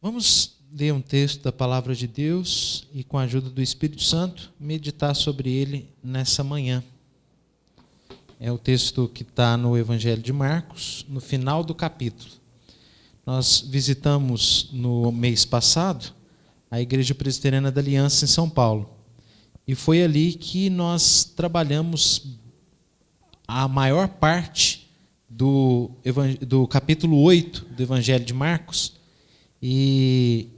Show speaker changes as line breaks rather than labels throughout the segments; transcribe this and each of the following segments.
Vamos ler um texto da Palavra de Deus e, com a ajuda do Espírito Santo, meditar sobre ele nessa manhã. É o texto que está no Evangelho de Marcos, no final do capítulo. Nós visitamos no mês passado a Igreja Presbiteriana da Aliança em São Paulo. E foi ali que nós trabalhamos a maior parte do capítulo 8 do Evangelho de Marcos. E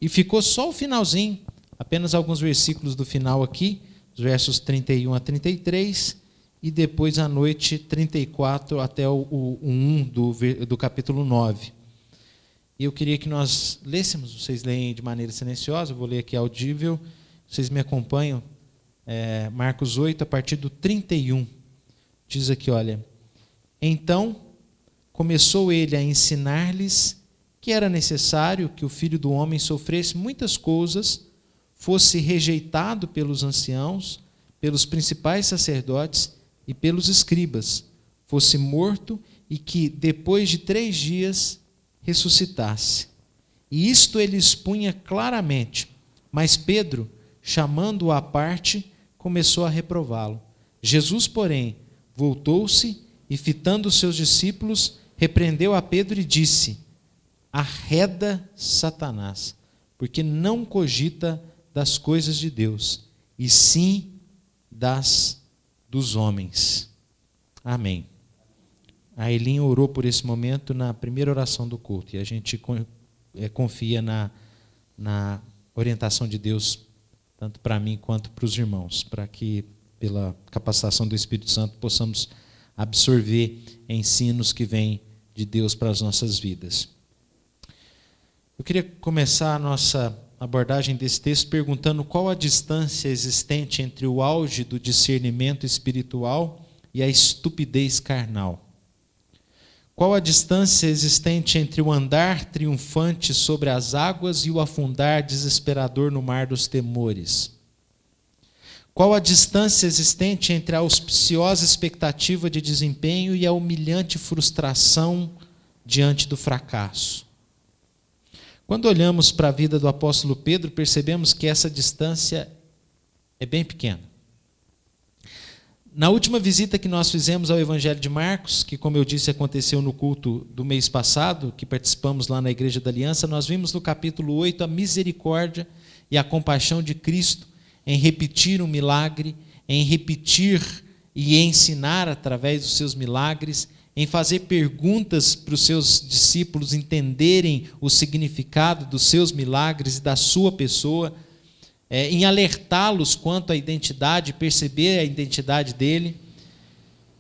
ficou só o finalzinho, apenas alguns versículos do final aqui, os versos 31 a 33, e depois à noite 34 até o 1 do capítulo 9. E eu queria que nós lêssemos, vocês leem de maneira silenciosa, eu vou ler aqui audível, vocês me acompanham, Marcos 8, a partir do 31. Diz aqui, olha: Então começou ele a ensinar-lhes que era necessário que o Filho do Homem sofresse muitas coisas, fosse rejeitado pelos anciãos, pelos principais sacerdotes e pelos escribas, fosse morto e que, depois de 3 dias, ressuscitasse. E isto ele expunha claramente, mas Pedro, chamando-o à parte, começou a reprová-lo. Jesus, porém, voltou-se e, fitando os seus discípulos, repreendeu a Pedro e disse: Arreda, Satanás, porque não cogita das coisas de Deus, e sim dos homens. Amém. A Elin orou por esse momento na primeira oração do culto, e a gente confia na orientação de Deus, tanto para mim quanto para os irmãos, para que, pela capacitação do Espírito Santo, possamos absorver ensinos que vêm de Deus para as nossas vidas. Eu queria começar a nossa abordagem desse texto perguntando qual a distância existente entre o auge do discernimento espiritual e a estupidez carnal. Qual a distância existente entre o andar triunfante sobre as águas e o afundar desesperador no mar dos temores? Qual a distância existente entre a auspiciosa expectativa de desempenho e a humilhante frustração diante do fracasso? Quando olhamos para a vida do apóstolo Pedro, percebemos que essa distância é bem pequena. Na última visita que nós fizemos ao Evangelho de Marcos, que, como eu disse, aconteceu no culto do mês passado, que participamos lá na Igreja da Aliança, nós vimos no capítulo 8 a misericórdia e a compaixão de Cristo em repetir um milagre, em repetir e ensinar através dos seus milagres, em fazer perguntas para os seus discípulos entenderem o significado dos seus milagres e da sua pessoa, em alertá-los quanto à identidade, perceber a identidade dele.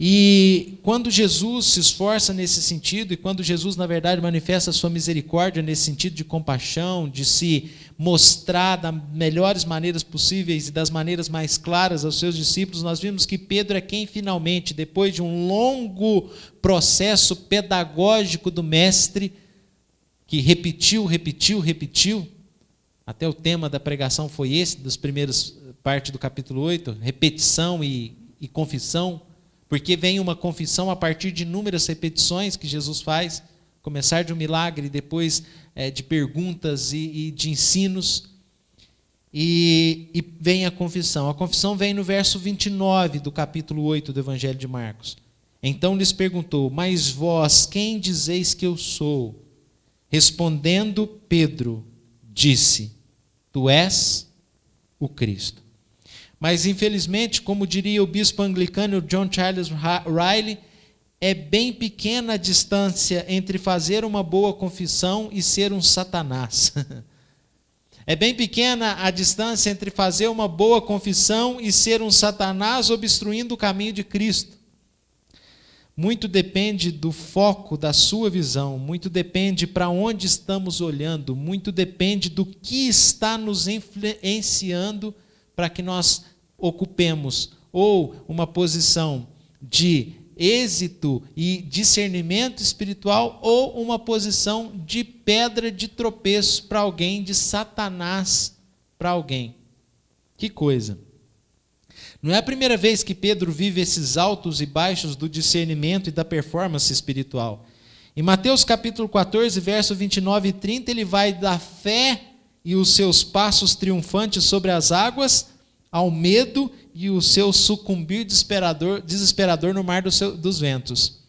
E quando Jesus se esforça nesse sentido, e quando Jesus, na verdade, manifesta a sua misericórdia nesse sentido de compaixão, de se mostrar das melhores maneiras possíveis e das maneiras mais claras aos seus discípulos, nós vimos que Pedro é quem finalmente, depois de um longo processo pedagógico do mestre, que repetiu, até o tema da pregação foi esse, das primeiras partes do capítulo 8, repetição e confissão, porque vem uma confissão a partir de inúmeras repetições que Jesus faz, começar de um milagre, depois de perguntas e de ensinos, e vem a confissão. A confissão vem no verso 29 do capítulo 8 do Evangelho de Marcos. Então lhes perguntou: Mas vós, quem dizeis que eu sou? Respondendo Pedro, disse: Tu és o Cristo. Mas, infelizmente, como diria o bispo anglicano John Charles Riley, é bem pequena a distância entre fazer uma boa confissão e ser um Satanás. É bem pequena a distância entre fazer uma boa confissão e ser um Satanás obstruindo o caminho de Cristo. Muito depende do foco da sua visão, muito depende para onde estamos olhando, muito depende do que está nos influenciando para que nós ocupemos ou uma posição de êxito e discernimento espiritual ou uma posição de pedra de tropeço para alguém, de Satanás para alguém. Que coisa! Não é a primeira vez que Pedro vive esses altos e baixos do discernimento e da performance espiritual. Em Mateus capítulo 14, verso 29 e 30, ele vai da fé e os seus passos triunfantes sobre as águas ao medo e o seu sucumbir desesperador no mar dos ventos.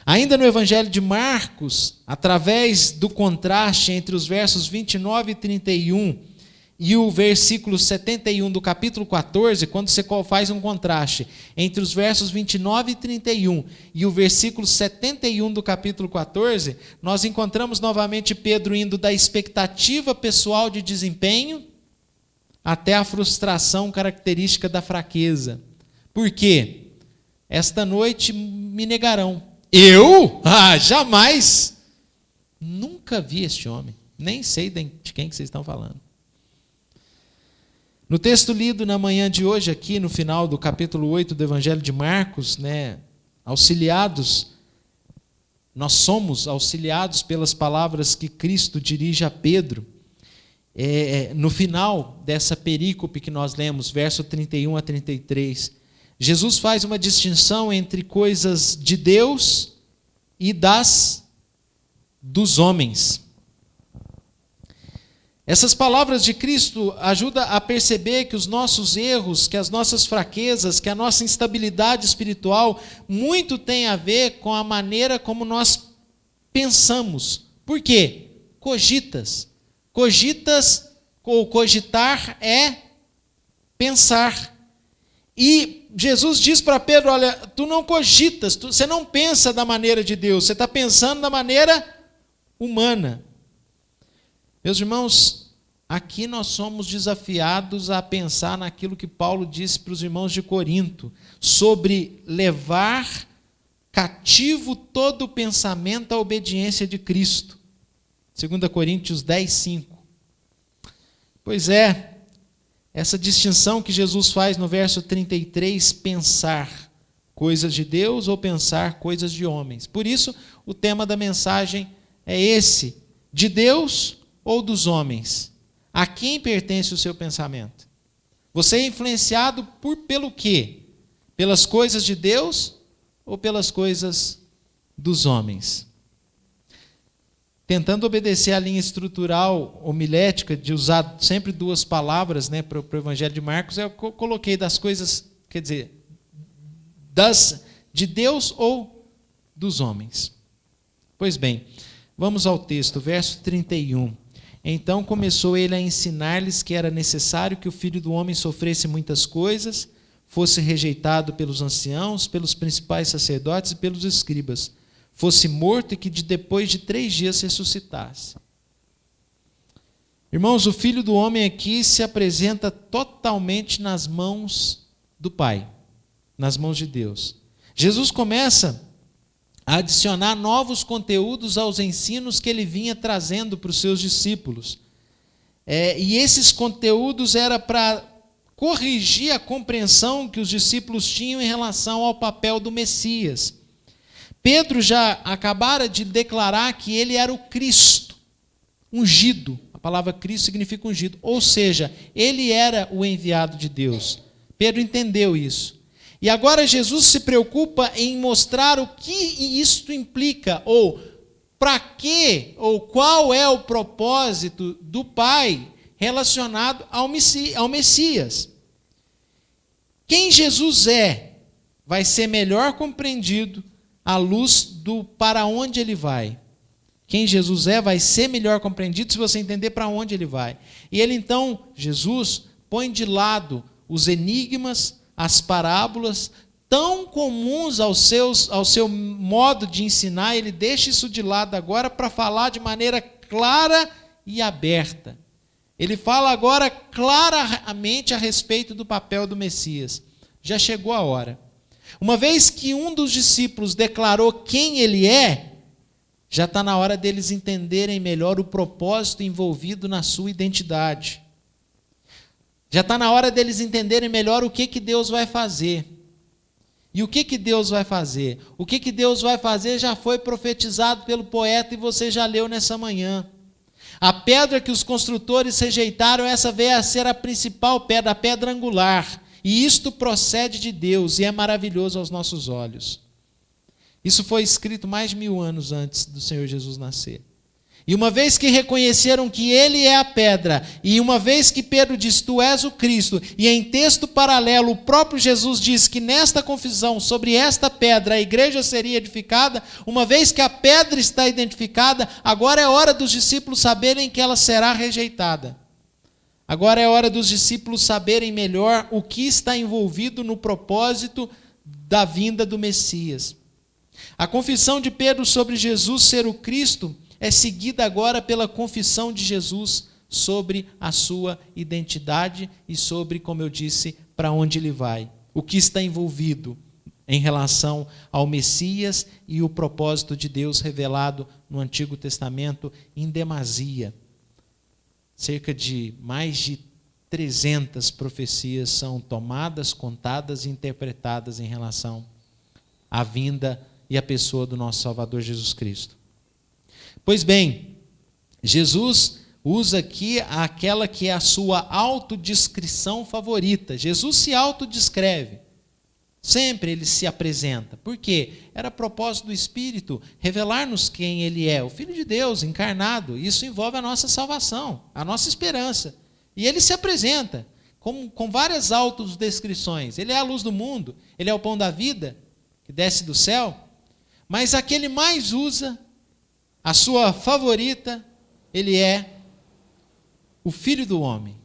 Ainda no Evangelho de Marcos, através do contraste entre os versos 29 e 31 e o versículo 71 do capítulo 14, quando você faz um contraste entre os versos 29 e 31 e o versículo 71 do capítulo 14, nós encontramos novamente Pedro indo da expectativa pessoal de desempenho até a frustração característica da fraqueza. Por quê? Esta noite me negarão. Eu? Jamais! Nunca vi este homem. Nem sei de quem que vocês estão falando. No texto lido na manhã de hoje, aqui no final do capítulo 8 do Evangelho de Marcos, nós somos auxiliados pelas palavras que Cristo dirige a Pedro. No final dessa perícope que nós lemos, verso 31 a 33, Jesus faz uma distinção entre coisas de Deus e dos homens. Essas palavras de Cristo ajudam a perceber que os nossos erros, que as nossas fraquezas, que a nossa instabilidade espiritual, muito tem a ver com a maneira como nós pensamos. Por quê? Cogitas. Cogitas, ou cogitar é pensar. E Jesus diz para Pedro, olha, tu não cogitas, você não pensa da maneira de Deus, você está pensando da maneira humana. Meus irmãos, aqui nós somos desafiados a pensar naquilo que Paulo disse para os irmãos de Corinto, sobre levar cativo todo o pensamento à obediência de Cristo. 2 Coríntios 10, 5. Pois é, essa distinção que Jesus faz no verso 33, pensar coisas de Deus ou pensar coisas de homens. Por isso, o tema da mensagem é esse, de Deus ou dos homens? A quem pertence o seu pensamento? Você é influenciado pelo quê? Pelas coisas de Deus ou pelas coisas dos homens? Tentando obedecer à linha estrutural homilética de usar sempre duas palavras, para o Evangelho de Marcos, eu coloquei das coisas, quer dizer, de Deus ou dos homens. Pois bem, vamos ao texto, verso 31. Então começou ele a ensinar-lhes que era necessário que o Filho do Homem sofresse muitas coisas, fosse rejeitado pelos anciãos, pelos principais sacerdotes e pelos escribas, fosse morto e que depois de 3 dias ressuscitasse. Irmãos, o Filho do Homem aqui se apresenta totalmente nas mãos do Pai, nas mãos de Deus. Jesus começa a adicionar novos conteúdos aos ensinos que ele vinha trazendo para os seus discípulos. E esses conteúdos eram para corrigir a compreensão que os discípulos tinham em relação ao papel do Messias. Pedro já acabara de declarar que ele era o Cristo, ungido. A palavra Cristo significa ungido. Ou seja, ele era o enviado de Deus. Pedro entendeu isso. E agora Jesus se preocupa em mostrar o que isto implica, ou para quê, ou qual é o propósito do Pai relacionado ao Messias. Quem Jesus vai ser melhor compreendido à luz do para onde ele vai. Quem Jesus vai ser melhor compreendido se você entender para onde ele vai. E ele então, Jesus, põe de lado os enigmas, as parábolas, tão comuns ao seu modo de ensinar, ele deixa isso de lado agora para falar de maneira clara e aberta. Ele fala agora claramente a respeito do papel do Messias. Já chegou a hora. Uma vez que um dos discípulos declarou quem ele já está na hora deles entenderem melhor o propósito envolvido na sua identidade. Já está na hora deles entenderem melhor o que Deus vai fazer. E o que Deus vai fazer? O que Deus vai fazer já foi profetizado pelo poeta e você já leu nessa manhã. A pedra que os construtores rejeitaram, essa veio a ser a principal pedra, a pedra angular. E isto procede de Deus e é maravilhoso aos nossos olhos. Isso foi escrito mais de 1000 anos antes do Senhor Jesus nascer. E uma vez que reconheceram que ele é a pedra, e uma vez que Pedro diz, tu és o Cristo, e em texto paralelo o próprio Jesus diz que nesta confissão, sobre esta pedra, a igreja seria edificada, uma vez que a pedra está identificada, agora é hora dos discípulos saberem que ela será rejeitada. Agora é hora dos discípulos saberem melhor o que está envolvido no propósito da vinda do Messias. A confissão de Pedro sobre Jesus ser o Cristo é seguida agora pela confissão de Jesus sobre a sua identidade e sobre, como eu disse, para onde ele vai. O que está envolvido em relação ao Messias e o propósito de Deus revelado no Antigo Testamento em demasia. Cerca de mais de 300 profecias são tomadas, contadas e interpretadas em relação à vinda e à pessoa do nosso Salvador Jesus Cristo. Pois bem, Jesus usa aqui aquela que é a sua autodescrição favorita. Jesus se autodescreve. Sempre ele se apresenta. Por quê? Era propósito do Espírito revelar-nos quem ele é, o Filho de Deus encarnado. Isso envolve a nossa salvação, a nossa esperança. E ele se apresenta com várias autodescrições. Ele é a luz do mundo, ele é o pão da vida, que desce do céu. Mas a que ele mais usa, a sua favorita, ele é o Filho do Homem.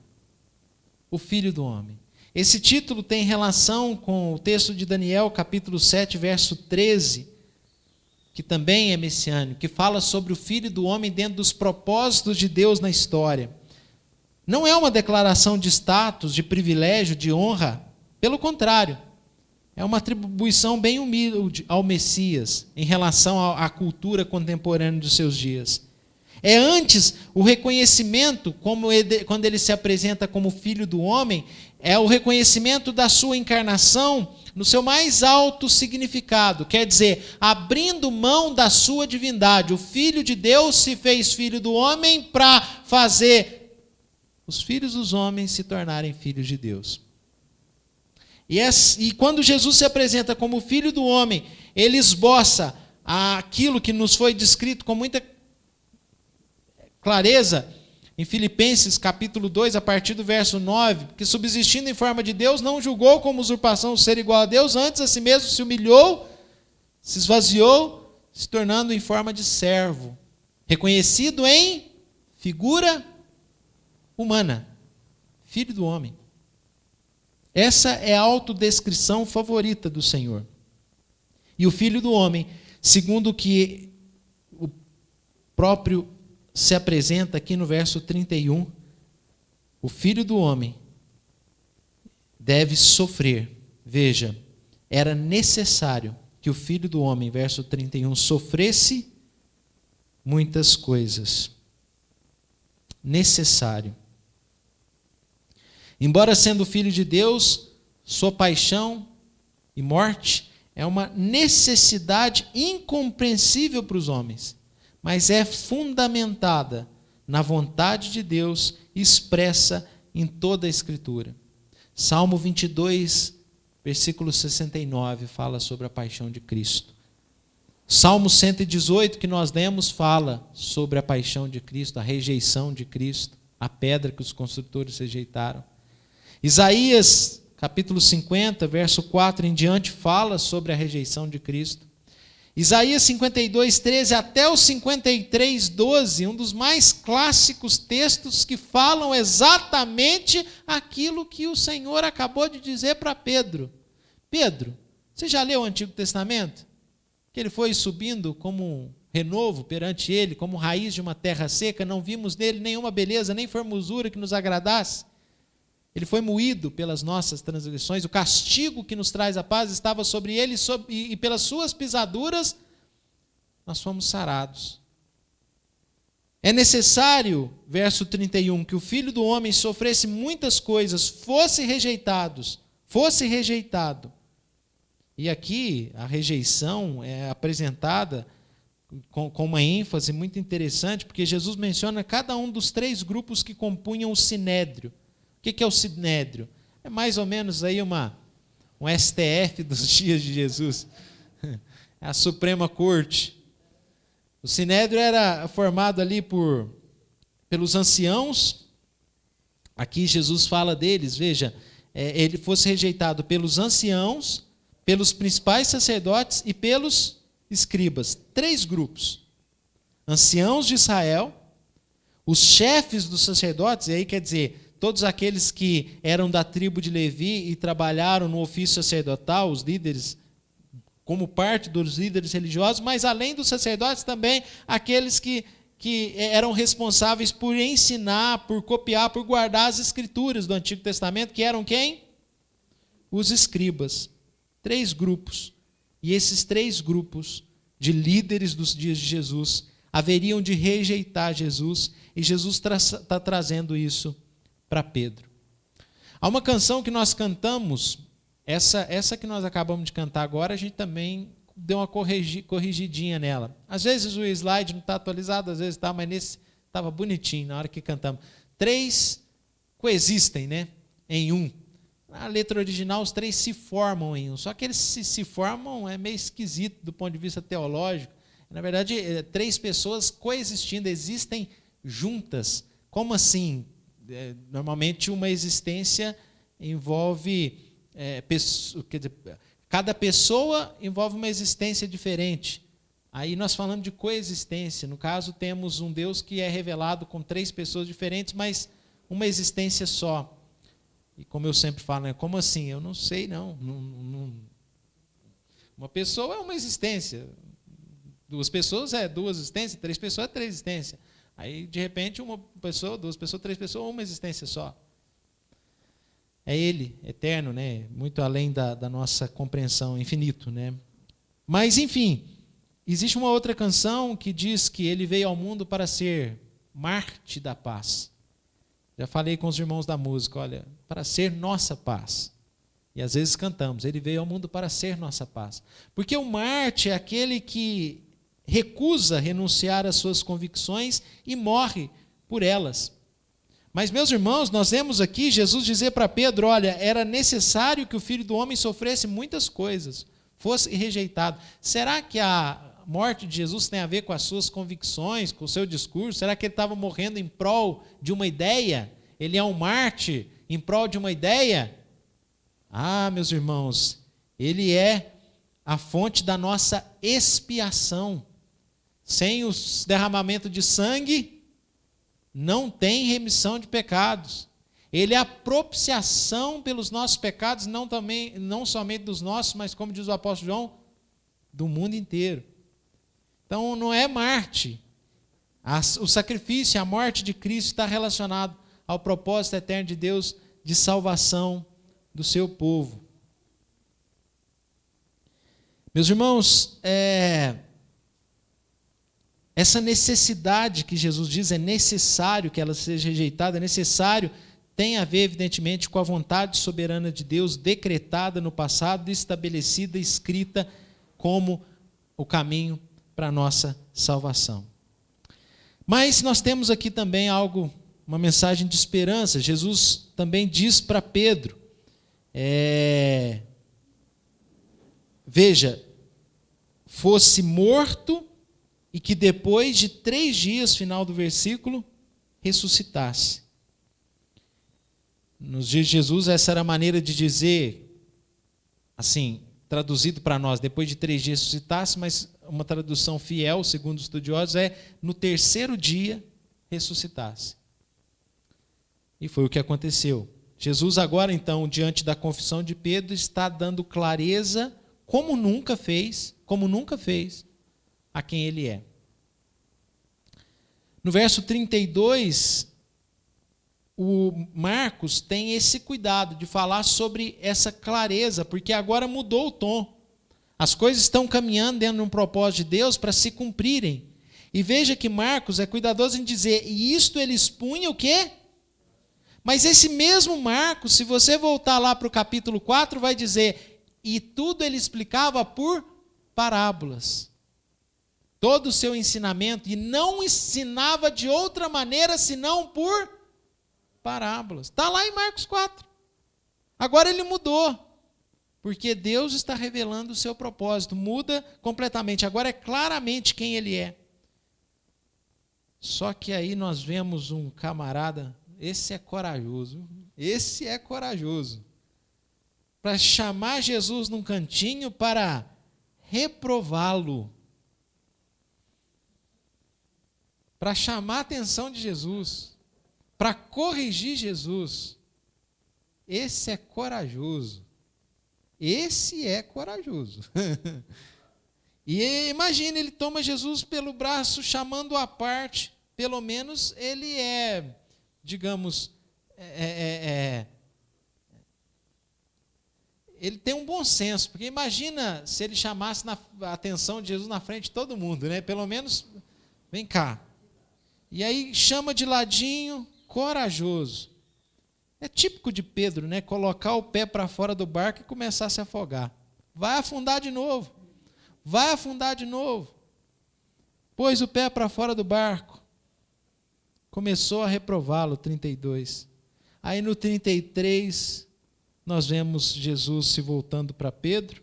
O Filho do Homem. Esse título tem relação com o texto de Daniel, capítulo 7, verso 13, que também é messiânico, que fala sobre o Filho do Homem dentro dos propósitos de Deus na história. Não é uma declaração de status, de privilégio, de honra. Pelo contrário, é uma atribuição bem humilde ao Messias em relação à cultura contemporânea dos seus dias. É antes o reconhecimento, quando ele se apresenta como Filho do Homem, é o reconhecimento da sua encarnação no seu mais alto significado. Quer dizer, abrindo mão da sua divindade. O Filho de Deus se fez Filho do Homem para fazer os filhos dos homens se tornarem filhos de Deus. E quando Jesus se apresenta como Filho do Homem, ele esboça aquilo que nos foi descrito com muita clareza em Filipenses capítulo 2, a partir do verso 9, que subsistindo em forma de Deus, não julgou como usurpação o ser igual a Deus, antes a si mesmo se humilhou, se esvaziou, se tornando em forma de servo, reconhecido em figura humana, Filho do Homem. Essa é a autodescrição favorita do Senhor. E o Filho do Homem, segundo o que o próprio se apresenta aqui no verso 31, o Filho do Homem deve sofrer. Veja, era necessário que o Filho do Homem, verso 31, sofresse muitas coisas. Necessário. Embora sendo Filho de Deus, sua paixão e morte é uma necessidade incompreensível para os homens, mas é fundamentada na vontade de Deus expressa em toda a Escritura. Salmo 22, versículo 69, fala sobre a paixão de Cristo. Salmo 118, que nós lemos, fala sobre a paixão de Cristo, a rejeição de Cristo, a pedra que os construtores rejeitaram. Isaías, capítulo 50, verso 4 em diante, fala sobre a rejeição de Cristo. Isaías 52, 13 até o 53, 12, um dos mais clássicos textos que falam exatamente aquilo que o Senhor acabou de dizer para Pedro. Pedro, você já leu o Antigo Testamento? Que ele foi subindo como um renovo perante ele, como raiz de uma terra seca, não vimos nele nenhuma beleza, nem formosura que nos agradasse. Ele foi moído pelas nossas transgressões, o castigo que nos traz a paz estava sobre ele, e pelas suas pisaduras nós fomos sarados. É necessário, verso 31, que o Filho do Homem sofresse muitas coisas, fosse rejeitado. E aqui a rejeição é apresentada com uma ênfase muito interessante, porque Jesus menciona cada um dos 3 grupos que compunham o Sinédrio. O que é o Sinédrio? É mais ou menos aí um STF dos dias de Jesus. a Suprema Corte. O Sinédrio era formado ali pelos anciãos. Aqui Jesus fala deles, veja, ele fosse rejeitado pelos anciãos, pelos principais sacerdotes e pelos escribas. 3 grupos. Anciãos de Israel, os chefes dos sacerdotes, e aí quer dizer, todos aqueles que eram da tribo de Levi e trabalharam no ofício sacerdotal, os líderes, como parte dos líderes religiosos, mas além dos sacerdotes também, aqueles que eram responsáveis por ensinar, por copiar, por guardar as escrituras do Antigo Testamento, que eram quem? Os escribas. 3 grupos. E esses 3 grupos de líderes dos dias de Jesus haveriam de rejeitar Jesus, e Jesus está trazendo isso para Pedro. Há uma canção que nós cantamos, essa que nós acabamos de cantar agora, a gente também deu uma corrigidinha nela. Às vezes o slide não está atualizado, às vezes está, mas nesse estava bonitinho na hora que cantamos. 3 coexistem, né, em um. Na letra original, os 3 se formam em um. Só que eles se formam é meio esquisito do ponto de vista teológico. Na verdade, 3 pessoas coexistindo, existem juntas. Como assim? Normalmente uma existência envolve cada pessoa envolve uma existência diferente. Aí nós falamos de coexistência. No caso, temos um Deus que é revelado com 3 pessoas diferentes, mas uma existência só. E como eu sempre falo, né? Como assim? Eu não sei, não. Uma pessoa é uma existência. 2 pessoas é 2 existências, 3 pessoas é 3 existências. Aí, de repente, uma pessoa, 2 pessoas, 3 pessoas, uma existência só. É Ele, eterno, né? Muito além da nossa compreensão, infinito, né? Mas, enfim, existe uma outra canção que diz que Ele veio ao mundo para ser Marte da paz. Já falei com os irmãos da música, olha, para ser nossa paz. E às vezes cantamos, Ele veio ao mundo para ser nossa paz. Porque o Marte é aquele que recusa renunciar às suas convicções e morre por elas. Mas, meus irmãos, nós vemos aqui Jesus dizer para Pedro, olha, era necessário que o Filho do Homem sofresse muitas coisas, fosse rejeitado. Será que a morte de Jesus tem a ver com as suas convicções, com o seu discurso? Será que ele estava morrendo em prol de uma ideia? Ele é um mártir em prol de uma ideia? Ah, meus irmãos, ele é a fonte da nossa expiação. Sem o derramamento de sangue, não tem remissão de pecados. Ele é a propiciação pelos nossos pecados, não somente dos nossos, mas, como diz o apóstolo João, do mundo inteiro. Então, não é Marte. O sacrifício, a morte de Cristo está relacionado ao propósito eterno de Deus de salvação do seu povo. Meus irmãos, essa necessidade que Jesus diz, é necessário que ela seja rejeitada, é necessário, tem a ver, evidentemente, com a vontade soberana de Deus, decretada no passado, estabelecida, escrita como o caminho para a nossa salvação. Mas nós temos aqui também uma mensagem de esperança. Jesus também diz para Pedro, veja, fosse morto e que depois de 3 dias, final do versículo, ressuscitasse. Nos dias de Jesus, essa era a maneira de dizer, assim, traduzido para nós, depois de 3 dias ressuscitasse, mas uma tradução fiel, segundo os estudiosos, no 3º dia ressuscitasse. E foi o que aconteceu. Jesus agora, então, diante da confissão de Pedro, está dando clareza, como nunca fez, a quem ele é. No verso 32, o Marcos tem esse cuidado de falar sobre essa clareza, porque agora mudou o tom. As coisas estão caminhando dentro de um propósito de Deus para se cumprirem. E veja que Marcos é cuidadoso em dizer, e isto ele expunha o quê? Mas esse mesmo Marcos, se você voltar lá para o capítulo 4, vai dizer, e tudo ele explicava por parábolas. Todo o seu ensinamento, e não ensinava de outra maneira senão por parábolas. Está lá em Marcos 4. Agora ele mudou. Porque Deus está revelando o seu propósito. Muda completamente. Agora é claramente quem ele é. Só que aí nós vemos um camarada, esse é corajoso. Esse é corajoso. Para chamar Jesus num cantinho para reprová-lo. Para chamar a atenção de Jesus. Para corrigir Jesus. Esse é corajoso. Esse é corajoso. E imagina, ele toma Jesus pelo braço, chamando-o à parte. Pelo menos ele é, digamos, ele tem um bom senso. Porque imagina se ele chamasse a atenção de Jesus na frente de todo mundo, né? Pelo menos, vem cá. E aí chama de ladinho, corajoso. É típico de Pedro, né? Colocar o pé para fora do barco e começar a se afogar. Vai afundar de novo. Vai afundar de novo. Pôs o pé para fora do barco. Começou a reprová-lo, 32. Aí no 33, nós vemos Jesus se voltando para Pedro,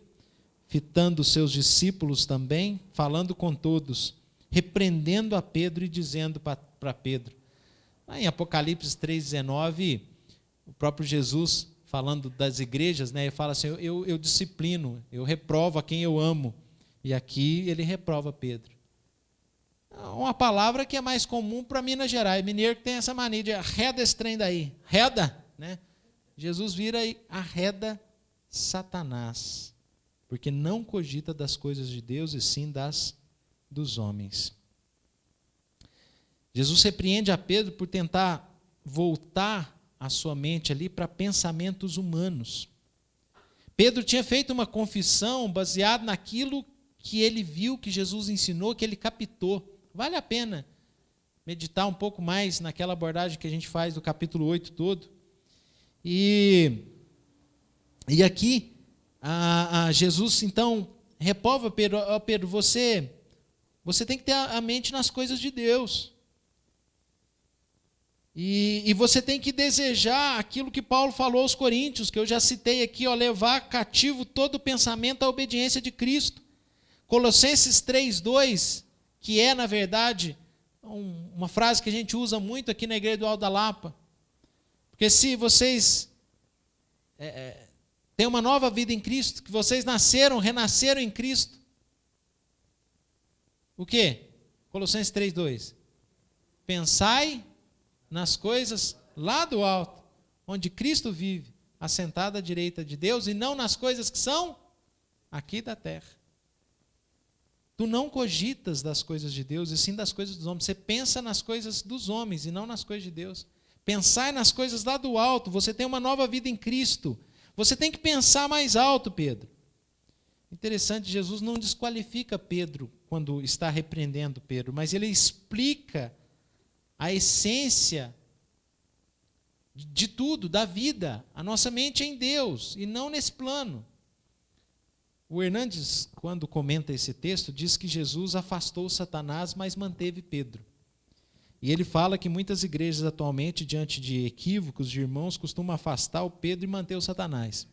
fitando os seus discípulos também, falando com todos, repreendendo a Pedro e dizendo para Pedro. Lá em Apocalipse 3,19, o próprio Jesus, falando das igrejas, né, ele fala assim, eu disciplino, eu reprovo a quem eu amo. E aqui ele reprova Pedro. Uma palavra que é mais comum para Minas Gerais. Mineiro que tem essa mania de arreda esse trem daí. Reda, né? Jesus vira e arreda Satanás. Porque não cogita das coisas de Deus e sim dos homens. Jesus repreende a Pedro por tentar voltar a sua mente ali para pensamentos humanos. Pedro tinha feito uma confissão baseada naquilo que ele viu, que Jesus ensinou, que ele captou. Vale a pena meditar um pouco mais naquela abordagem que a gente faz do capítulo 8 todo. E aqui, Jesus, então, reprova Pedro. Pedro, você tem que ter a mente nas coisas de Deus. E você tem que desejar aquilo que Paulo falou aos Coríntios, que eu já citei aqui, levar cativo todo o pensamento à obediência de Cristo. Colossenses 3,2, que é, na verdade, uma frase que a gente usa muito aqui na Igreja do Alto da Lapa. Porque se vocês têm uma nova vida em Cristo, que vocês renasceram em Cristo, o quê? Colossenses 3,2. Pensai nas coisas lá do alto, onde Cristo vive, assentado à direita de Deus, e não nas coisas que são aqui da terra. Tu não cogitas das coisas de Deus, e sim das coisas dos homens. Você pensa nas coisas dos homens e não nas coisas de Deus. Pensar nas coisas lá do alto. Você tem uma nova vida em Cristo. Você tem que pensar mais alto, Pedro. Interessante, Jesus não desqualifica Pedro quando está repreendendo Pedro, mas ele explica a essência de tudo, da vida. A nossa mente é em Deus e não nesse plano. O Hernandes, quando comenta esse texto, diz que Jesus afastou Satanás, mas manteve Pedro. E ele fala que muitas igrejas atualmente, diante de equívocos de irmãos, costumam afastar o Pedro e manter o Satanás.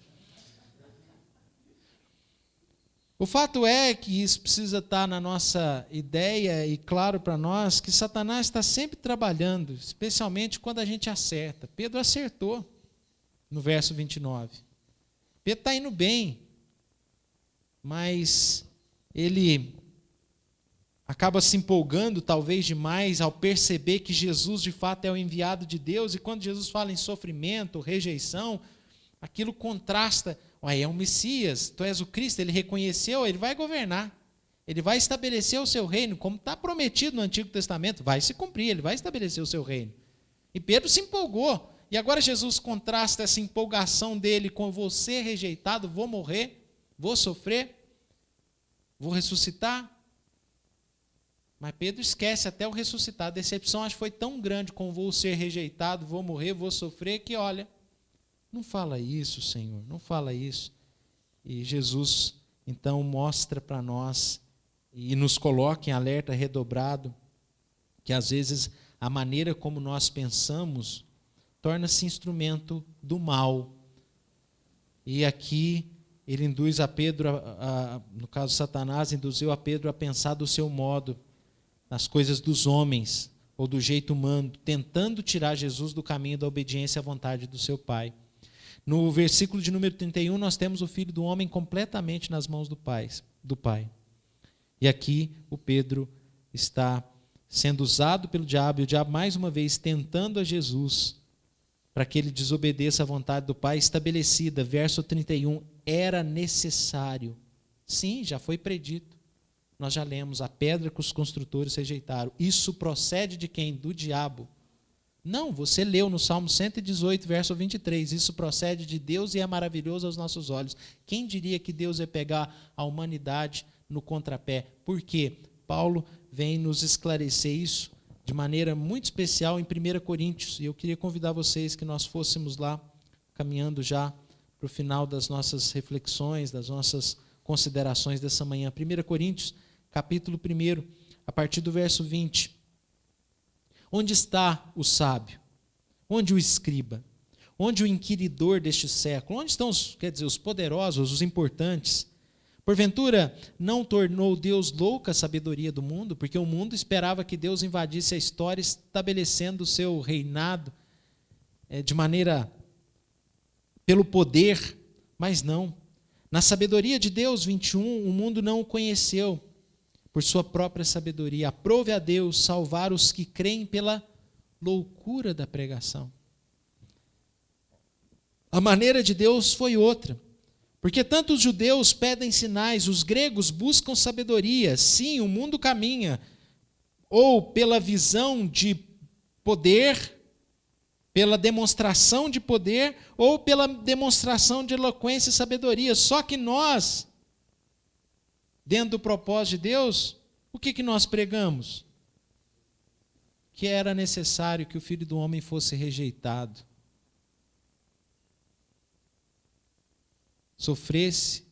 O fato é que isso precisa estar na nossa ideia e claro para nós que Satanás está sempre trabalhando, especialmente quando a gente acerta. Pedro acertou no verso 29. Pedro está indo bem, mas ele acaba se empolgando talvez demais ao perceber que Jesus de fato é o enviado de Deus, e quando Jesus fala em sofrimento, rejeição, aquilo contrasta. É um Messias, tu és o Cristo, ele reconheceu, ele vai governar, ele vai estabelecer o seu reino, como está prometido no Antigo Testamento, vai se cumprir, ele vai estabelecer o seu reino. E Pedro se empolgou, e agora Jesus contrasta essa empolgação dele com vou ser rejeitado, vou morrer, vou sofrer, vou ressuscitar. Mas Pedro esquece até o ressuscitar, a decepção acho que foi tão grande com vou ser rejeitado, vou morrer, vou sofrer, que olha, não fala isso, Senhor, não fala isso. E Jesus, então, mostra para nós e nos coloca em alerta redobrado que, às vezes, a maneira como nós pensamos torna-se instrumento do mal. E aqui ele induz a Pedro, no caso Satanás, induziu a Pedro a pensar do seu modo, nas coisas dos homens, ou do jeito humano, tentando tirar Jesus do caminho da obediência à vontade do seu Pai. No versículo de número 31, nós temos o Filho do Homem completamente nas mãos do Pai. E aqui o Pedro está sendo usado pelo diabo, e o diabo mais uma vez tentando a Jesus para que ele desobedeça à vontade do Pai estabelecida. Verso 31, era necessário. Sim, já foi predito. Nós já lemos, a pedra que os construtores rejeitaram. Isso procede de quem? Do diabo. Não, você leu no Salmo 118, verso 23. Isso procede de Deus e é maravilhoso aos nossos olhos. Quem diria que Deus ia pegar a humanidade no contrapé? Por quê? Paulo vem nos esclarecer isso de maneira muito especial em 1 Coríntios. E eu queria convidar vocês que nós fôssemos lá, caminhando já para o final das nossas reflexões, das nossas considerações dessa manhã. 1 Coríntios, capítulo 1, a partir do verso 20. Onde está o sábio? Onde o escriba? Onde o inquiridor deste século? Onde estão os poderosos, os importantes? Porventura, não tornou Deus louca a sabedoria do mundo? Porque o mundo esperava que Deus invadisse a história, estabelecendo o seu reinado de maneira pelo poder, mas não. Na sabedoria de Deus, 21, o mundo não o conheceu por sua própria sabedoria. Aprove a Deus salvar os que creem pela loucura da pregação. A maneira de Deus foi outra. Porque tanto os judeus pedem sinais, os gregos buscam sabedoria. Sim, o mundo caminha ou pela visão de poder, pela demonstração de poder, ou pela demonstração de eloquência e sabedoria. Só que nós, dentro do propósito de Deus, o que nós pregamos? Que era necessário que o Filho do Homem fosse rejeitado, sofresse,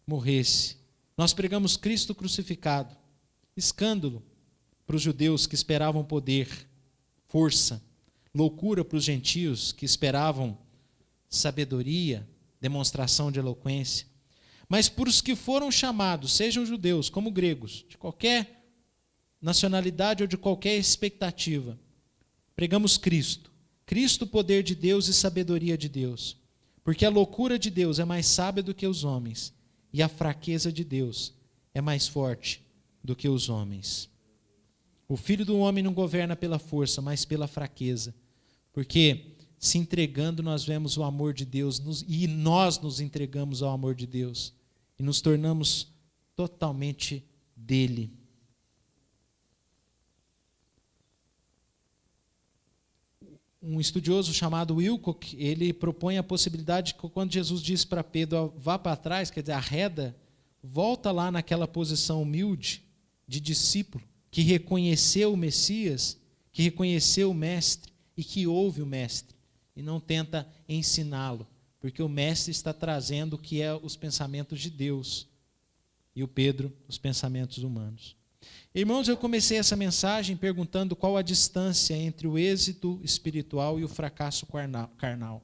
morresse. Nós pregamos Cristo crucificado. Escândalo para os judeus que esperavam poder, força, loucura para os gentios que esperavam sabedoria, demonstração de eloquência. Mas para os que foram chamados, sejam judeus como gregos, de qualquer nacionalidade ou de qualquer expectativa, pregamos Cristo. Cristo, poder de Deus e sabedoria de Deus. Porque a loucura de Deus é mais sábia do que os homens, e a fraqueza de Deus é mais forte do que os homens. O Filho do Homem não governa pela força, mas pela fraqueza. Porque se entregando nós vemos o amor de Deus, e nós nos entregamos ao amor de Deus, e nos tornamos totalmente dele. Um estudioso chamado Wilcock, ele propõe a possibilidade que quando Jesus disse para Pedro, vá para trás, quer dizer, arreda, volta lá naquela posição humilde de discípulo, que reconheceu o Messias, que reconheceu o Mestre e que ouve o Mestre, e não tenta ensiná-lo, porque o Mestre está trazendo o que é os pensamentos de Deus, e o Pedro, os pensamentos humanos. Irmãos, eu comecei essa mensagem perguntando qual a distância entre o êxito espiritual e o fracasso carnal.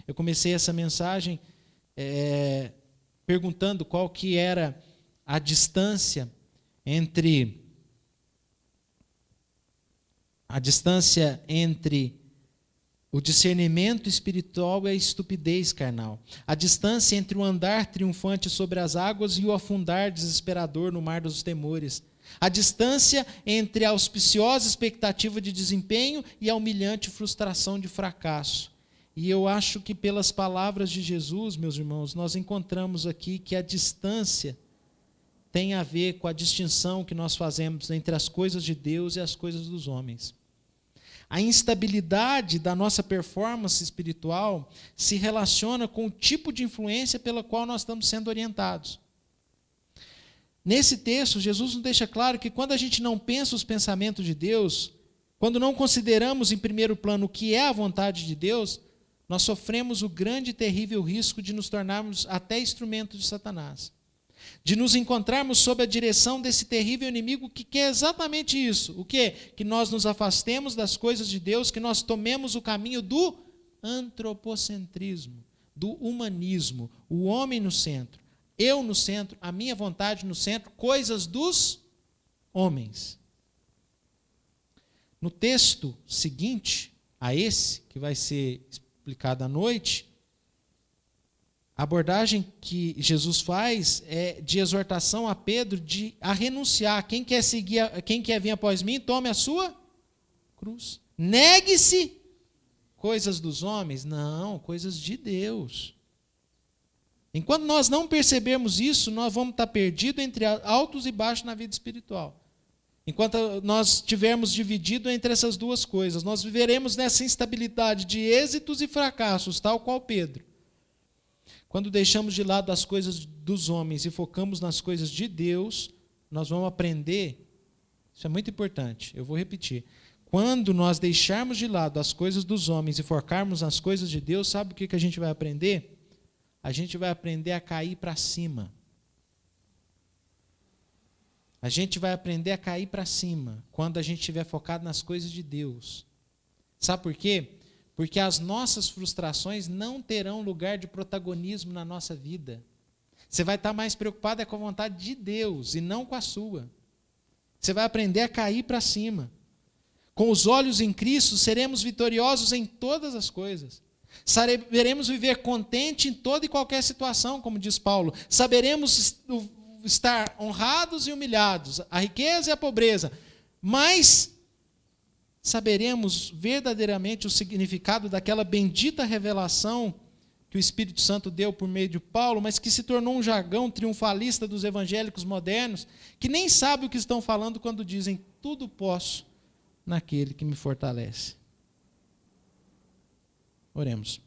Eu comecei essa mensagem perguntando qual que era a distância entre o discernimento espiritual e a estupidez carnal. A distância entre o andar triunfante sobre as águas e o afundar desesperador no mar dos temores. A distância entre a auspiciosa expectativa de desempenho e a humilhante frustração de fracasso. E eu acho que pelas palavras de Jesus, meus irmãos, nós encontramos aqui que a distância tem a ver com a distinção que nós fazemos entre as coisas de Deus e as coisas dos homens. A instabilidade da nossa performance espiritual se relaciona com o tipo de influência pela qual nós estamos sendo orientados. Nesse texto, Jesus nos deixa claro que quando a gente não pensa os pensamentos de Deus, quando não consideramos em primeiro plano o que é a vontade de Deus, nós sofremos o grande e terrível risco de nos tornarmos até instrumentos de Satanás. De nos encontrarmos sob a direção desse terrível inimigo que quer exatamente isso. O quê? Que nós nos afastemos das coisas de Deus, que nós tomemos o caminho do antropocentrismo, do humanismo, o homem no centro, eu no centro, a minha vontade no centro, coisas dos homens. No texto seguinte a esse, que vai ser explicado à noite, a abordagem que Jesus faz é de exortação a Pedro a renunciar. Quem quer vir após mim, tome a sua cruz. Negue-se. Coisas dos homens? Não, coisas de Deus. Enquanto nós não percebermos isso, nós vamos estar perdidos entre altos e baixos na vida espiritual. Enquanto nós estivermos divididos entre essas duas coisas, nós viveremos nessa instabilidade de êxitos e fracassos, tal qual Pedro. Quando deixamos de lado as coisas dos homens e focamos nas coisas de Deus, nós vamos aprender, isso é muito importante, eu vou repetir. Quando nós deixarmos de lado as coisas dos homens e focarmos nas coisas de Deus, sabe o que a gente vai aprender? A gente vai aprender a cair para cima. A gente vai aprender a cair para cima quando a gente estiver focado nas coisas de Deus. Sabe por quê? Porque as nossas frustrações não terão lugar de protagonismo na nossa vida. Você vai estar mais preocupado com a vontade de Deus e não com a sua. Você vai aprender a cair para cima. Com os olhos em Cristo, seremos vitoriosos em todas as coisas. Saberemos viver contente em toda e qualquer situação, como diz Paulo. Saberemos estar honrados e humilhados, a riqueza e a pobreza. Mas saberemos verdadeiramente o significado daquela bendita revelação que o Espírito Santo deu por meio de Paulo, mas que se tornou um jargão triunfalista dos evangélicos modernos, que nem sabe o que estão falando quando dizem tudo posso naquele que me fortalece. Oremos.